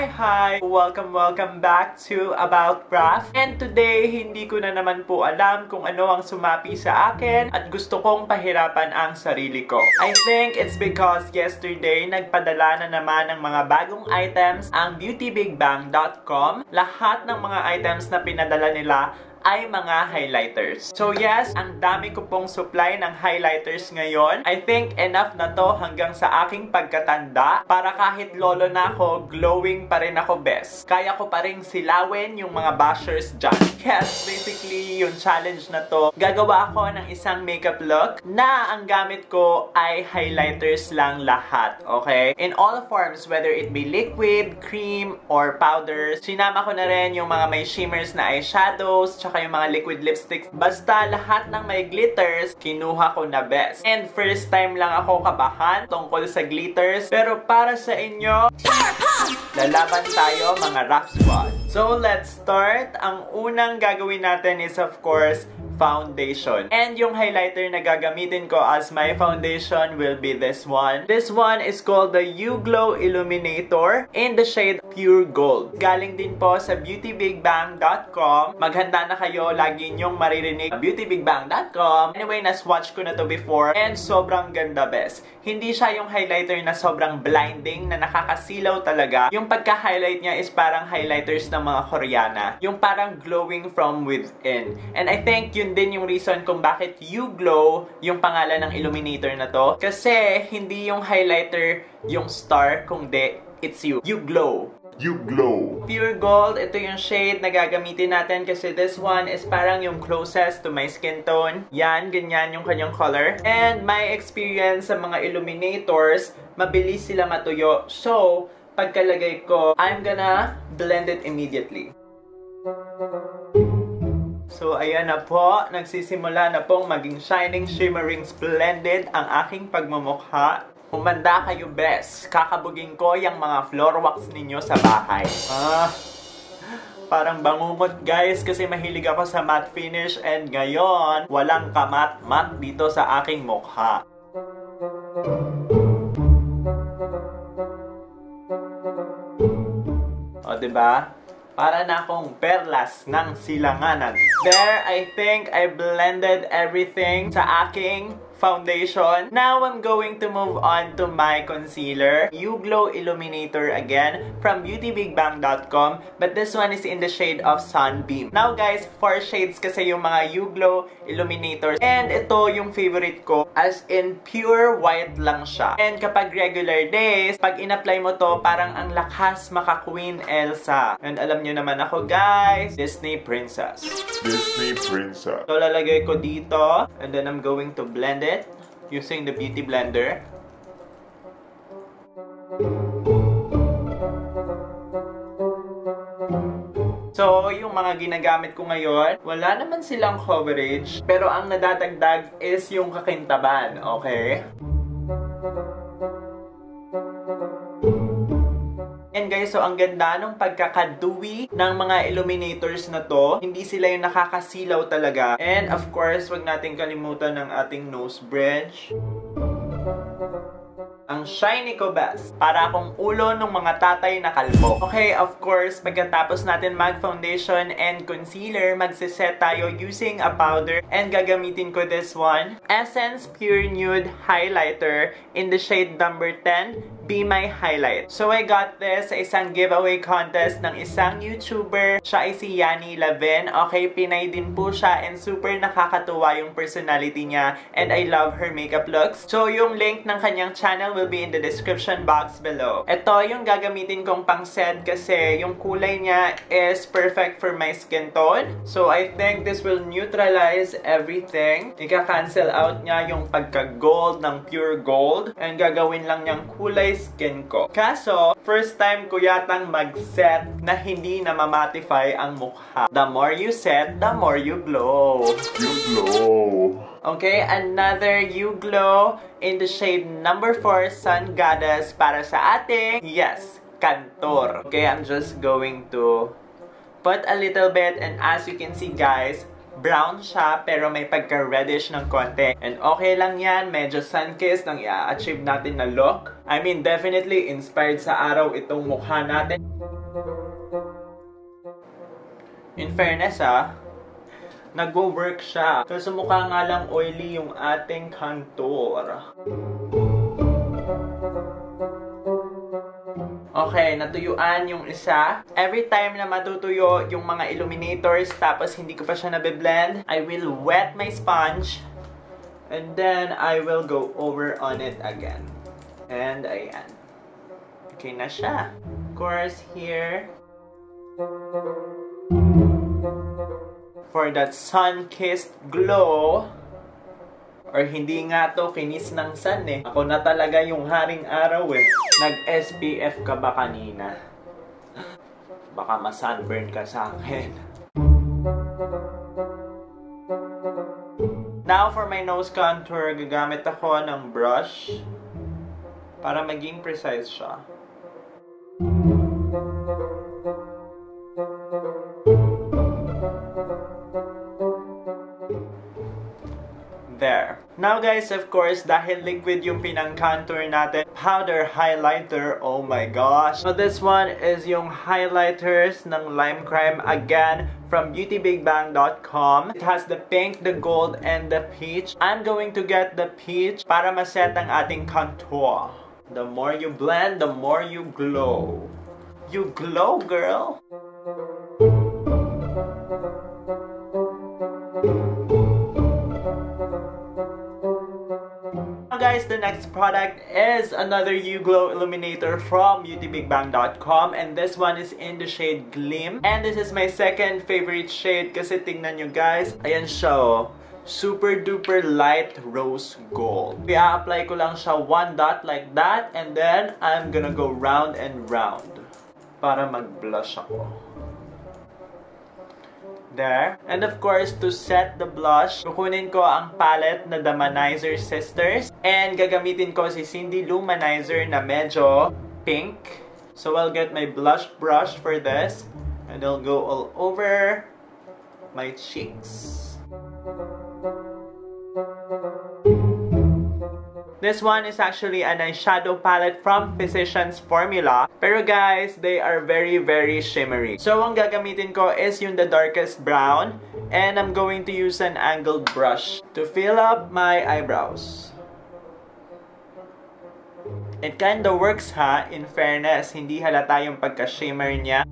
Hi! Welcome back to About Craft. And today, hindi ko na naman po alam kung ano ang sumapi sa akin at gusto kong pahirapan ang sarili ko. I think it's because yesterday, nagpadala na naman ng mga bagong items ang beautybigbang.com. Lahat ng mga items na pinadala nila ay mga highlighters. So yes, ang dami ko pong supply ng highlighters ngayon. I think enough na to hanggang sa aking pagkatanda para kahit lolo na ako, glowing pa rin ako best. Kaya ko pa rin silawin yung mga bashers dyan. Yes, basically yung challenge na to, gagawa ako ng isang makeup look na ang gamit ko ay highlighters lang lahat. Okay? In all forms, whether it be liquid, cream, or powders. Sinama ko na rin yung mga may shimmers na eyeshadows, tsaka yung mga liquid lipsticks. Basta lahat ng may glitters, kinuha ko na best. And first time lang ako kabahan tungkol sa glitters. Pero para sa inyo, lalaban tayo mga rough squad. So let's start. Ang unang gagawin natin is of course, foundation. And yung highlighter na gagamitin ko as my foundation will be this one. This one is called the You Glow Illuminator in the shade Pure Gold. Galing din po sa beautybigbang.com. Maghanda na kayo, lagi nyong maririnig beautybigbang.com. Anyway, na-swatch ko na to before and sobrang ganda best. Hindi siya yung highlighter na sobrang blinding na nakakasilaw talaga. Yung pagka-highlight niya is parang highlighters ng mga Koreana. Yung parang glowing from within. And I think yun din yung reason kung bakit You Glow yung pangalan ng illuminator na to. Kasi hindi yung highlighter yung star, kundi it's you. You glow. You glow. Pure Gold, ito yung shade na gagamitin natin kasi this one is parang yung closest to my skin tone. Yan, ganyan yung kanyang color. And my experience sa mga illuminators, mabilis sila matuyo. So, pagkalagay ko, I'm gonna blend it immediately. So, ayan na po. Nagsisimula na pong maging shining, shimmering, splendid ang aking pagmumukha. Humanda kayo best. Kakabugin ko yung mga floor wax ninyo sa bahay. Parang bangungot guys kasi mahilig ako sa matte finish and ngayon, walang kamat-mat dito sa aking mukha. O, diba? Para na akong perlas ng silanganan. There, I think I blended everything sa aking foundation. Now, I'm going to move on to my concealer. You Glow Illuminator again from beautybigbang.com. But this one is in the shade of Sunbeam. Now guys, 4 shades kasi yung mga You Glow Illuminator. And ito yung favorite ko. As in, pure white lang siya. And kapag regular days, pag in-apply mo to, parang ang lakas maka Queen Elsa. And alam nyo naman ako guys, Disney Princess. Disney Princess. So, lalagay ko dito. And then I'm going to blend it using the beauty blender. So, yung mga ginagamit ko ngayon, wala naman silang coverage, pero ang nadadagdag is yung kakintaban, okay? And guys, so ang ganda nung pagkakadewy ng mga illuminators na to. Hindi sila yung nakakasilaw talaga. And of course, wag natin kalimutan ng ating nose bridge. Ang shiny ko best. Para akong ulo ng mga tatay na kalbo. Okay, of course, pagkatapos natin mag-foundation and concealer, magsiset tayo using a powder. And gagamitin ko this one. Essence Pure Nude Highlighter in the shade number 10. Be My Highlight. So I got this sa isang giveaway contest ng isang YouTuber. Siya ay si Yani Laven. Okay, Pinay din po siya and super nakakatuwa yung personality niya and I love her makeup looks. So yung link ng kanyang channel will be in the description box below. Ito yung gagamitin kong pang set kasi yung kulay niya is perfect for my skin tone. So I think this will neutralize everything. Ika-cancel out niya yung pagka-gold ng pure gold and gagawin lang niyang kulay skin ko. Kaso, first time ko yatang mag-set na hindi na mamatify ang mukha. The more you set, the more you glow. You glow. Okay, another You Glow in the shade number 4, Sun Goddess para sa ating, yes, kantor. Okay, I'm just going to put a little bit and as you can see guys, brown siya, pero may pagka-reddish ng konti. And okay lang yan, medyo sun-kissed ang i-achieve natin na look. I mean, definitely inspired sa araw itong mukha natin. In fairness nagwo-work siya. Kasi mukha nga lang oily yung ating contour. Okay, natuyuan yung isa. Every time na matutuyo yung mga illuminators tapos hindi ko pa siya nabe-blend, I will wet my sponge and then I will go over on it again. And ayan. Okay na siya. Of course, here, for that sun-kissed glow, or hindi nga to kinis ng sun Ako na talaga yung haring araw Nag-SPF ka ba kanina? Baka ma-sunburn ka sa akin. Now for my nose contour, gagamit ako ng brush para maging precise siya. There. Now guys, of course, dahil liquid yung pinang-contour natin, powder highlighter, oh my gosh. So this one is yung highlighters ng Lime Crime, again, from beautybigbang.com. It has the pink, the gold, and the peach. I'm going to get the peach para maset ang ating contour. The more you blend, the more you glow. You glow, girl! Guys, the next product is another YouGlow Illuminator from beautybigbang.com, and this one is in the shade Gleam, and this is my second favorite shade kasi tingnan nyo guys, ayan siya super duper light rose gold. I-apply ko lang siya one dot like that, and then I'm gonna go round and round para mag-blush ako. There. And of course, to set the blush, kukunin ko ang palette na The Manizer Sisters. And gagamitin ko si Cindy Luminizer na medyo pink. So I'll get my blush brush for this. And I'll go all over my cheeks. This one is actually an eyeshadow palette from Physicians Formula. Pero guys, they are very, very shimmery. So, ang gagamitin ko is yung the darkest brown. And I'm going to use an angled brush to fill up my eyebrows. It kinda works in fairness. Hindi halata yung pagka-shimmer niya.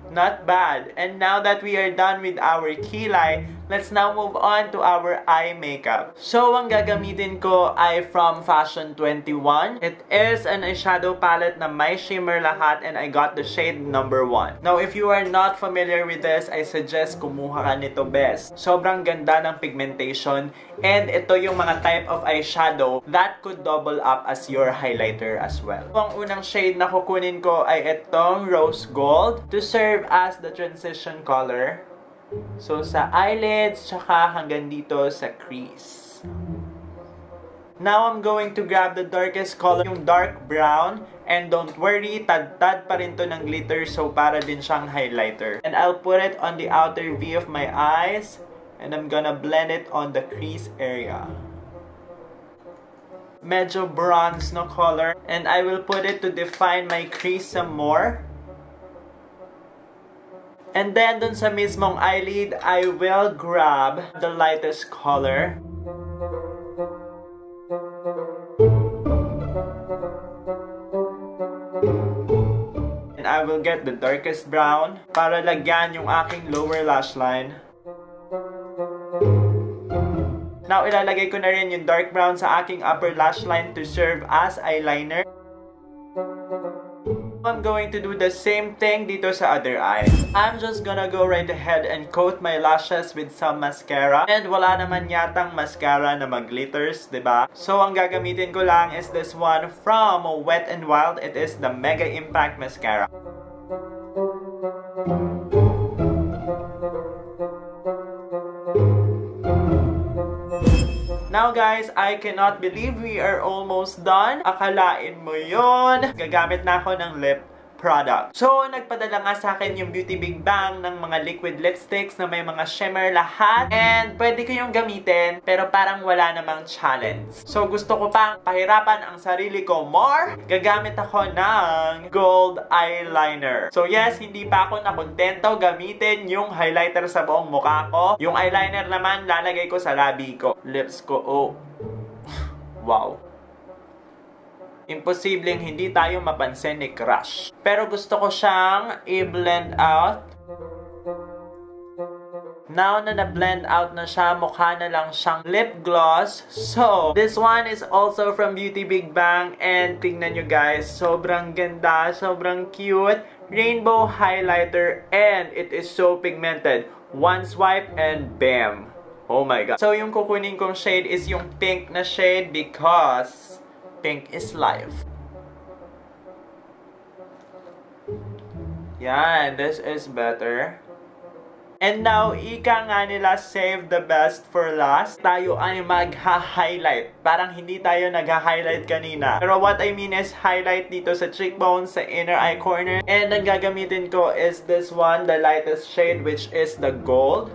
Not bad. And now that we are done with our kilay, let's now move on to our eye makeup. So, ang gagamitin ko ay from Fashion 21. It is an eyeshadow palette na may shimmer lahat, and I got the shade number 1. Now, if you are not familiar with this, I suggest kumuha ka nito best. Sobrang ganda ng pigmentation, and ito yung mga type of eyeshadow that could double up as your highlighter as well. So, ang unang shade na kukunin ko ay itong rose gold to serve as the transition color. So, sa eyelids, tsaka hanggang dito sa crease. Now, I'm going to grab the darkest color, yung dark brown. And don't worry, tad-tad pa rin to ng glitter, so para din siyang highlighter. And I'll put it on the outer V of my eyes. And I'm gonna blend it on the crease area. Medyo bronze no color. And I will put it to define my crease some more. And then, dun sa mismong eyelid, I will grab the lightest color. And I will get the darkest brown para lagyan yung aking lower lash line. Now, ilalagay ko na rin yung dark brown sa aking upper lash line to serve as eyeliner. I'm going to do the same thing dito sa other eye. I'm just gonna go right ahead and coat my lashes with some mascara. And wala naman yatang mascara na mag-glitters, diba? So, ang gagamitin ko lang is this one from Wet n Wild. It is the Mega Impact Mascara. Now guys, I cannot believe we are almost done. Akalain mo yon. Gagamit na ako ng lip product. So, nagpadala nga sa akin yung Beauty Big Bang ng mga liquid lipsticks na may mga shimmer lahat. And pwede ko yung gamitin, pero parang wala namang challenge. So, gusto ko pang pahirapan ang sarili ko more. Gagamit ako ng gold eyeliner. So, yes, hindi pa ako nakontento gamitin yung highlighter sa buong mukha ko. Yung eyeliner naman, lalagay ko sa labi ko. Lips ko, oh. Wow. Imposibleng hindi tayo mapansin ni Crush. Pero gusto ko siyang i-blend out. Now na na-blend out na siya, mukha na lang siyang lip gloss. So, this one is also from Beauty Big Bang. And tingnan nyo guys, sobrang ganda, sobrang cute. Rainbow highlighter and it is so pigmented. One swipe and bam! Oh my god. So, yung kukunin kong shade is yung pink na shade because pink is life. Yan, this is better. And now, ika nga nila, save the best for last. Tayo ay magha-highlight. Parang hindi tayo nagha-highlight kanina. Pero what I mean is highlight dito sa cheekbone, sa inner eye corner. And ang gagamitin ko is this one, the lightest shade, which is the gold.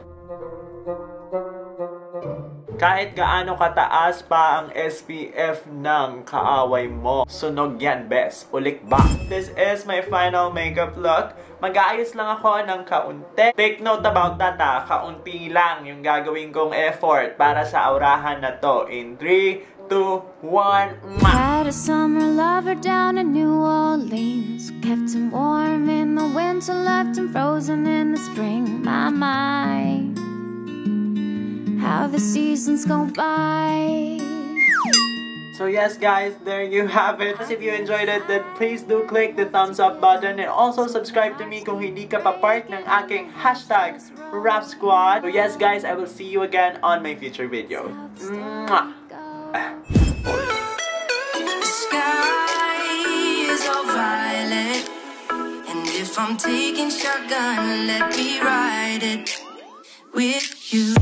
Kahit gaano kataas pa ang SPF ng kaaway mo, sunog yan, bes. Ulik ba? This is my final makeup look. Mag-aayos lang ako ng kaunti. Take note about that ha. Kaunti lang yung gagawin kong effort para sa aurahan na to. In 3, 2, 1, Had a summer lover down in New Orleans. Kept him warm in the winter, left him frozen in the spring. My. How the seasons go by. So yes guys, there you have it. If you enjoyed it, then please do click the thumbs up button and also subscribe to me kung hindi ka pa part ng aking hashtag Rap Squad. So yes guys, I will see you again on my future video. Mwah! The sky is all violet, and if I'm taking shotgun, let me ride it with you.